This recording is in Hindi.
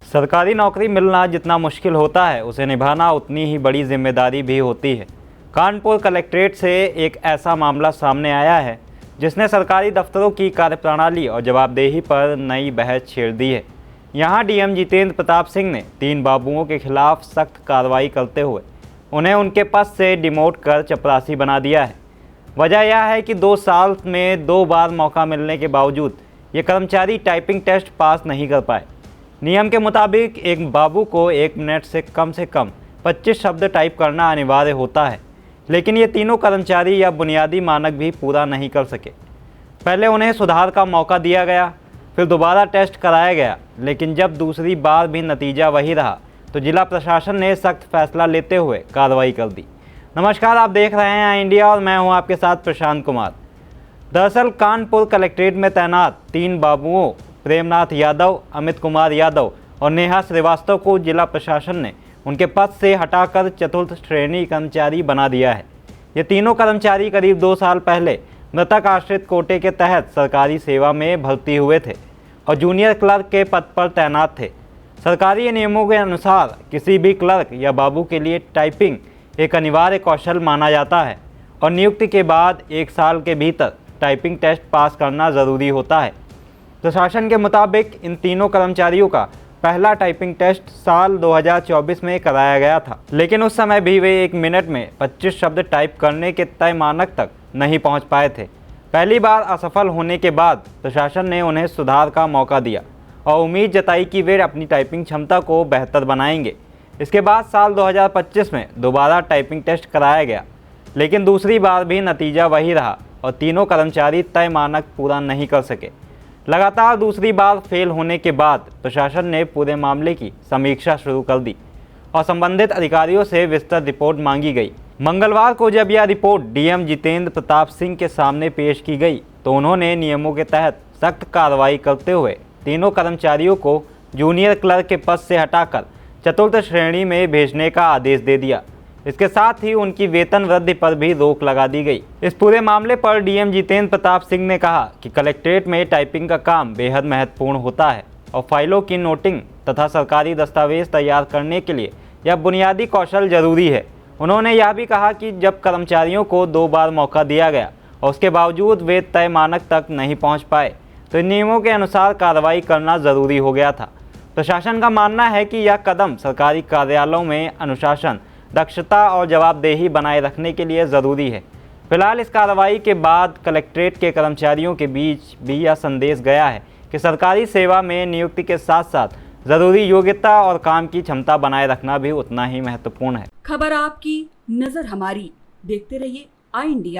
सरकारी नौकरी मिलना जितना मुश्किल होता है, उसे निभाना उतनी ही बड़ी जिम्मेदारी भी होती है। कानपुर कलेक्ट्रेट से एक ऐसा मामला सामने आया है जिसने सरकारी दफ्तरों की कार्यप्रणाली और जवाबदेही पर नई बहस छेड़ दी है। यहाँ डीएम जितेंद्र प्रताप सिंह ने 3 बाबुओं के खिलाफ सख्त कार्रवाई करते हुए उन्हें उनके पद से डिमोट कर चपरासी बना दिया है। वजह यह है कि 2 साल में 2 बार मौका मिलने के बावजूद ये कर्मचारी टाइपिंग टेस्ट पास नहीं कर पाए। नियम के मुताबिक एक बाबू को 1 मिनट से कम 25 शब्द टाइप करना अनिवार्य होता है, लेकिन ये तीनों कर्मचारी यह बुनियादी मानक भी पूरा नहीं कर सके। पहले उन्हें सुधार का मौका दिया गया, फिर दोबारा टेस्ट कराया गया, लेकिन जब दूसरी बार भी नतीजा वही रहा तो जिला प्रशासन ने सख्त फैसला लेते हुए कार्रवाई कर दी। नमस्कार, आप देख रहे हैं आई इंडिया और मैं हूं आपके साथ प्रशांत कुमार। दरअसल कानपुर कलेक्ट्रेट में तैनात 3 बाबुओं प्रेमनाथ यादव, अमित कुमार यादव और नेहा श्रीवास्तव को जिला प्रशासन ने उनके पद से हटाकर चतुर्थ श्रेणी कर्मचारी बना दिया है। ये तीनों कर्मचारी करीब 2 साल पहले मृतक आश्रित कोटे के तहत सरकारी सेवा में भर्ती हुए थे और जूनियर क्लर्क के पद पर तैनात थे। सरकारी नियमों के अनुसार किसी भी क्लर्क या बाबू के लिए टाइपिंग एक अनिवार्य कौशल माना जाता है और नियुक्ति के बाद 1 साल के भीतर टाइपिंग टेस्ट पास करना ज़रूरी होता है। प्रशासन के मुताबिक इन तीनों कर्मचारियों का पहला टाइपिंग टेस्ट साल 2024 में कराया गया था, लेकिन उस समय भी वे 1 मिनट में 25 शब्द टाइप करने के तय मानक तक नहीं पहुंच पाए थे। पहली बार असफल होने के बाद प्रशासन ने उन्हें सुधार का मौका दिया और उम्मीद जताई कि वे अपनी टाइपिंग क्षमता को बेहतर बनाएंगे। इसके बाद साल 2025 में दोबारा टाइपिंग टेस्ट कराया गया, लेकिन दूसरी बार भी नतीजा वही रहा और तीनों कर्मचारी तय मानक पूरा नहीं कर सके। लगातार दूसरी बार फेल होने के बाद प्रशासन ने पूरे मामले की समीक्षा शुरू कर दी और संबंधित अधिकारियों से विस्तृत रिपोर्ट मांगी गई। मंगलवार को जब यह रिपोर्ट डीएम जितेंद्र प्रताप सिंह के सामने पेश की गई तो उन्होंने नियमों के तहत सख्त कार्रवाई करते हुए तीनों कर्मचारियों को जूनियर क्लर्क के पद से हटाकर चतुर्थ श्रेणी में भेजने का आदेश दे दिया। इसके साथ ही उनकी वेतन वृद्धि पर भी रोक लगा दी गई। इस पूरे मामले पर डीएम जितेंद्र प्रताप सिंह ने कहा कि कलेक्ट्रेट में टाइपिंग का काम बेहद महत्वपूर्ण होता है और फाइलों की नोटिंग तथा सरकारी दस्तावेज तैयार करने के लिए यह बुनियादी कौशल जरूरी है। उन्होंने यह भी कहा कि जब कर्मचारियों को 2 बार मौका दिया गया और उसके बावजूद वे तय मानक तक नहीं पहुँच पाए तो नियमों के अनुसार कार्रवाई करना ज़रूरी हो गया था। प्रशासन का मानना है कि यह कदम सरकारी कार्यालयों में अनुशासन, दक्षता और जवाबदेही बनाए रखने के लिए ज़रूरी है। फिलहाल इस कार्रवाई के बाद कलेक्ट्रेट के कर्मचारियों के बीच भी यह संदेश गया है कि सरकारी सेवा में नियुक्ति के साथ साथ ज़रूरी योग्यता और काम की क्षमता बनाए रखना भी उतना ही महत्वपूर्ण है। खबर आपकी, नज़र हमारी। देखते रहिए आई इंडिया।